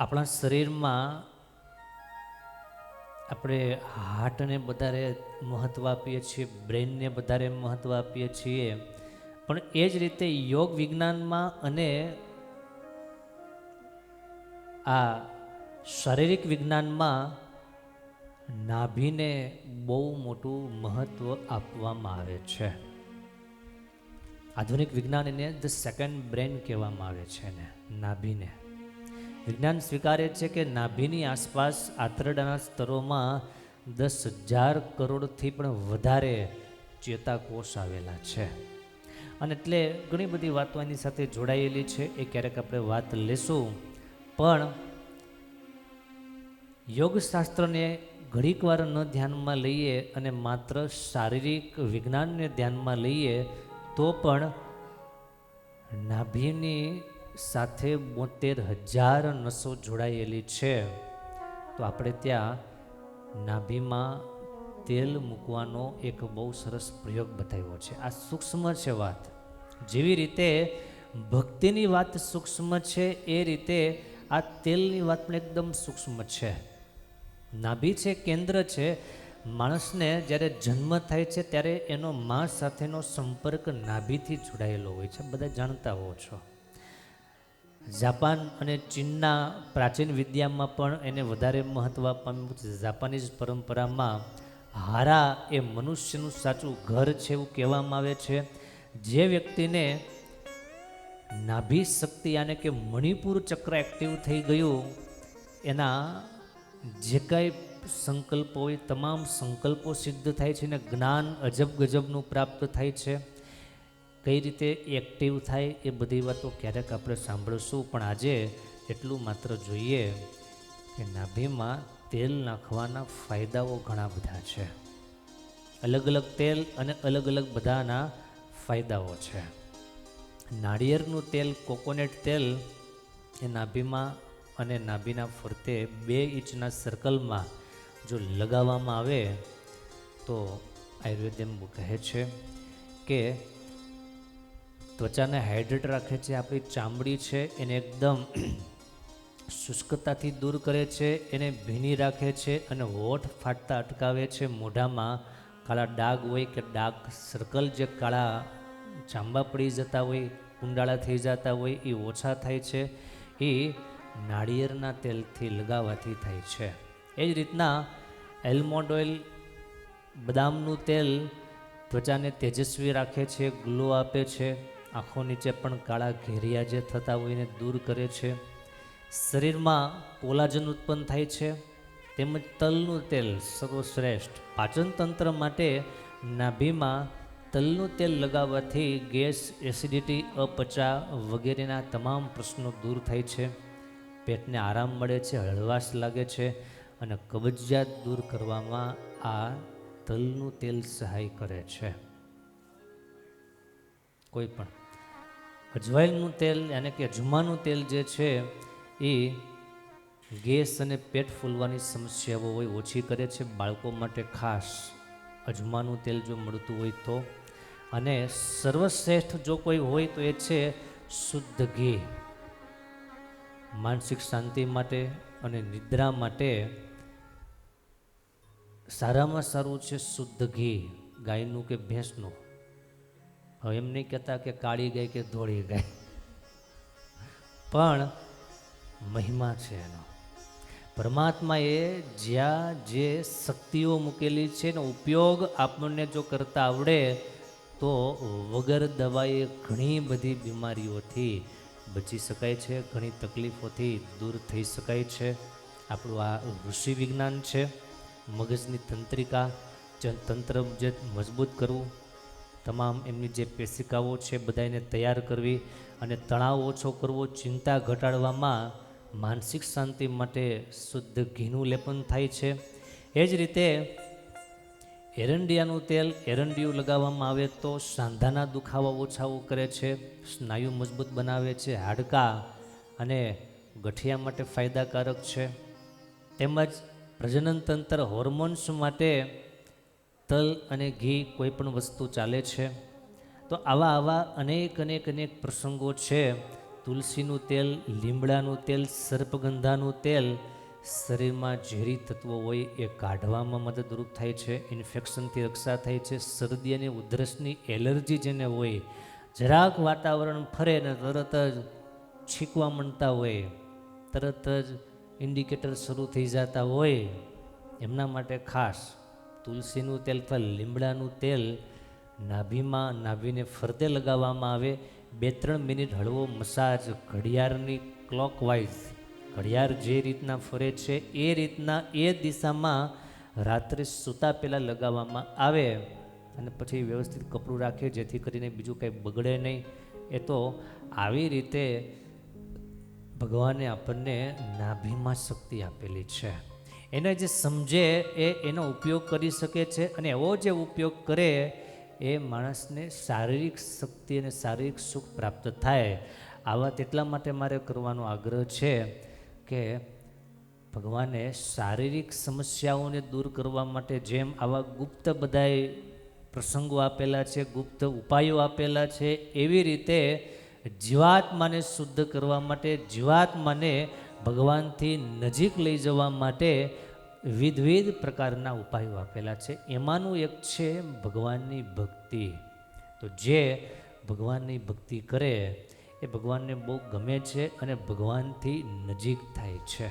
આપણા શરીરમાં આપણે હાર્ટને વધારે મહત્ત્વ આપીએ છીએ, બ્રેઇનને વધારે મહત્ત્વ આપીએ છીએ, પણ એ જ રીતે યોગ વિજ્ઞાનમાં અને આ શારીરિક વિજ્ઞાનમાં નાભીને બહુ મોટું મહત્ત્વ આપવામાં આવે છે. આધુનિક વિજ્ઞાન એને ધ સેકન્ડ બ્રેન કહેવામાં આવે છે. એને નાભીને વિજ્ઞાન સ્વીકારે છે કે નાભીની આસપાસ આંતરડાના સ્તરોમાં 10,000 કરોડથી પણ વધારે ચેતાકોષ આવેલા છે. અને એટલે ઘણી બધી વાતો એની સાથે જોડાયેલી છે, એ ક્યારેક આપણે વાત લેશું. પણ યોગશાસ્ત્રને ઘડીક વાર ન ધ્યાનમાં લઈએ અને માત્ર શારીરિક વિજ્ઞાનને ધ્યાનમાં લઈએ તો પણ નાભીની સાથે 72,000 નસો જોડાયેલી છે. તો આપણે ત્યાં નાભીમાં તેલ મૂકવાનો એક બહુ સરસ પ્રયોગ બતાવ્યો છે. આ સૂક્ષ્મ છે વાત. જેવી રીતે ભક્તિની વાત સૂક્ષ્મ છે, એ રીતે આ તેલની વાત પણ એકદમ સૂક્ષ્મ છે. નાભી છે, કેન્દ્ર છે. માણસને જ્યારે જન્મ થાય છે ત્યારે એનો મા સાથેનો સંપર્ક નાભીથી જોડાયેલો હોય છે, બધા જાણતા હો છો. જાપાન અને ચીનના પ્રાચીન વિદ્યામાં પણ એને વધારે મહત્ત્વ આપવામાં છે. જાપાનીઝ પરંપરામાં હારા એ મનુષ્યનું સાચું ઘર છે એવું કહેવામાં આવે છે. જે વ્યક્તિને નાભી શક્તિ યાને કે મણિપુર ચક્ર એક્ટિવ થઈ ગયું, એના જે કાંઈ સંકલ્પો હોય તમામ સંકલ્પો સિદ્ધ થાય છે ને જ્ઞાન અજબ ગજબનું પ્રાપ્ત થાય છે. કઈ રીતે એક્ટિવ થાય એ બધી વાતો ક્યારેક આપણે સાંભળશું, પણ આજે એટલું માત્ર જોઈએ કે નાભીમાં તેલ નાખવાના ફાયદાઓ ઘણા બધા છે. અલગ અલગ તેલ અને અલગ અલગ બધાના ફાયદાઓ છે. નાળિયેરનું તેલ, કોકોનટ તેલ એ નાભીમાં અને નાભીના ફરતે 2 ઇંચના સર્કલમાં જો લગાવવામાં આવે તો આયુર્વેદ એમ કહે છે કે ત્વચાને હાઇડ્રેટ રાખે છે. આપણી ચામડી છે એને એકદમ શુષ્કતાથી દૂર કરે છે, એને ભીની રાખે છે અને હોઠ ફાટતા અટકાવે છે. મોઢામાં કાળા ડાઘ હોય કે ડાર્ક સર્કલ જે કાળા ચાંબા પડી જતા હોય, કુંડાળા થઈ જતા હોય, એ ઓછા થાય છે. એ નાળિયેરના તેલથી લગાવવાથી થાય છે. એ જ રીતના એલમોન્ડ ઓઇલ, બદામનું તેલ ત્વચાને તેજસ્વી રાખે છે, ગ્લો આપે છે. આંખો નીચે પણ કાળા ઘેરિયા જે થતા હોય એને દૂર કરે છે. શરીરમાં કોલાજન ઉત્પન્ન થાય છે. તેમજ તલનું તેલ સર્વશ્રેષ્ઠ. પાચન તંત્ર માટે નાભીમાં તલનું તેલ લગાવવાથી ગેસ, એસિડિટી, અપચા વગેરેના તમામ પ્રશ્નો દૂર થાય છે. પેટને આરામ મળે છે, હળવાશ લાગે છે અને કબજિયાત દૂર કરવામાં આ તલનું તેલ સહાય કરે છે. કોઈ પણ અજવાઈનનું તેલ યાને કે અજમાનું તેલ જે છે એ ગેસ અને પેટ ફૂલવાની સમસ્યાઓ હોય ઓછી કરે છે. બાળકો માટે ખાસ અજમાનું તેલ જો મળતું હોય તો. અને સર્વશ્રેષ્ઠ જો કોઈ હોય તો એ છે શુદ્ધ ઘી. માનસિક શાંતિ માટે અને નિદ્રા માટે સારામાં સારું છે શુદ્ધ ઘી, ગાયનું કે ભેંસનું. હવે એમ નહીં કહેતા કે કાળી ગાય કે ધોળી ગાય, પણ મહિમા છે એનો. પરમાત્માએ જ્યાં જે શક્તિઓ મૂકેલી છે એનો ઉપયોગ આપણને જો કરતા આવડે તો વગર દવાએ ઘણી બધી બીમારીઓથી બચી શકાય છે, ઘણી તકલીફોથી દૂર થઈ શકાય છે. આપણું આ ઋષિ વિજ્ઞાન છે. મગજની તંત્રિકા, તંત્ર જે મજબૂત કરવું, તમામ એમની જે પેશિકાઓ છે બધા એને તૈયાર કરવી અને તણાવ ઓછો કરવો, ચિંતા ઘટાડવામાં, માનસિક શાંતિ માટે શુદ્ધ ઘીનું લેપન થાય છે. એ જ રીતે એરંડિયાનું તેલ, એરંડિયું લગાવવામાં આવે તો સાંધાના દુખાવા ઓછાઓ કરે છે, સ્નાયુ મજબૂત બનાવે છે, હાડકાં અને ગઠિયા માટે ફાયદાકારક છે. તેમજ પ્રજનન તંત્ર, હોર્મોન્સ માટે તલ અને ઘી કોઈ પણ વસ્તુ ચાલે છે. તો આવા અનેક પ્રસંગો છે તુલસીનું તેલ, લીમડાનું તેલ, સર્પગંધાનું તેલ શરીરમાં ઝેરી તત્વો હોય એ કાઢવામાં મદદરૂપ થાય છે, ઇન્ફેક્શનથી રક્ષા થાય છે. શરદી અને ઉધરસની એલર્જી જેને હોય, જરાક વાતાવરણ ફરે ને તરત જ છીંકવા માંડતા હોય, તરત જ ઇન્ડિકેટર શરૂ થઈ જતા હોય, એમના માટે ખાસ તુલસીનું તેલ અથવા લીમડાનું તેલ નાભીને ફરતે લગાવવામાં આવે. 2-3 મિનિટ હળવો મસાજ, ઘડિયાળની ક્લોકવાઇઝ, ઘડિયાળ જે રીતના ફરે છે એ રીતના એ દિશામાં રાત્રે સૂતા પહેલાં લગાવવામાં આવે અને પછી વ્યવસ્થિત કપડું રાખે જેથી કરીને બીજું કંઈ બગડે નહીં. એ તો આવી રીતે ભગવાને આપણને નાભીમાં શક્તિ આપેલી છે. એને જે સમજે એનો ઉપયોગ કરી શકે છે અને એવો જે ઉપયોગ કરે એ માણસને શારીરિક શક્તિ અને શારીરિક સુખ પ્રાપ્ત થાય. આવા તેટલા માટે મારે કરવાનો આગ્રહ છે કે ભગવાને શારીરિક સમસ્યાઓને દૂર કરવા માટે જેમ આવા ગુપ્ત બધાય પ્રસંગો આપેલા છે, ગુપ્ત ઉપાયો આપેલા છે, એવી રીતે જીવાત્માને શુદ્ધ કરવા માટે, જીવાત્માને ભગવાનથી નજીક લઈ જવા માટે વિવિધ પ્રકારના ઉપાયો આપેલા છે. એમાંનું એક છે ભગવાનની ભક્તિ. તો જે ભગવાનની ભક્તિ કરે એ ભગવાનને બહુ ગમે છે અને ભગવાનથી નજીક થાય છે.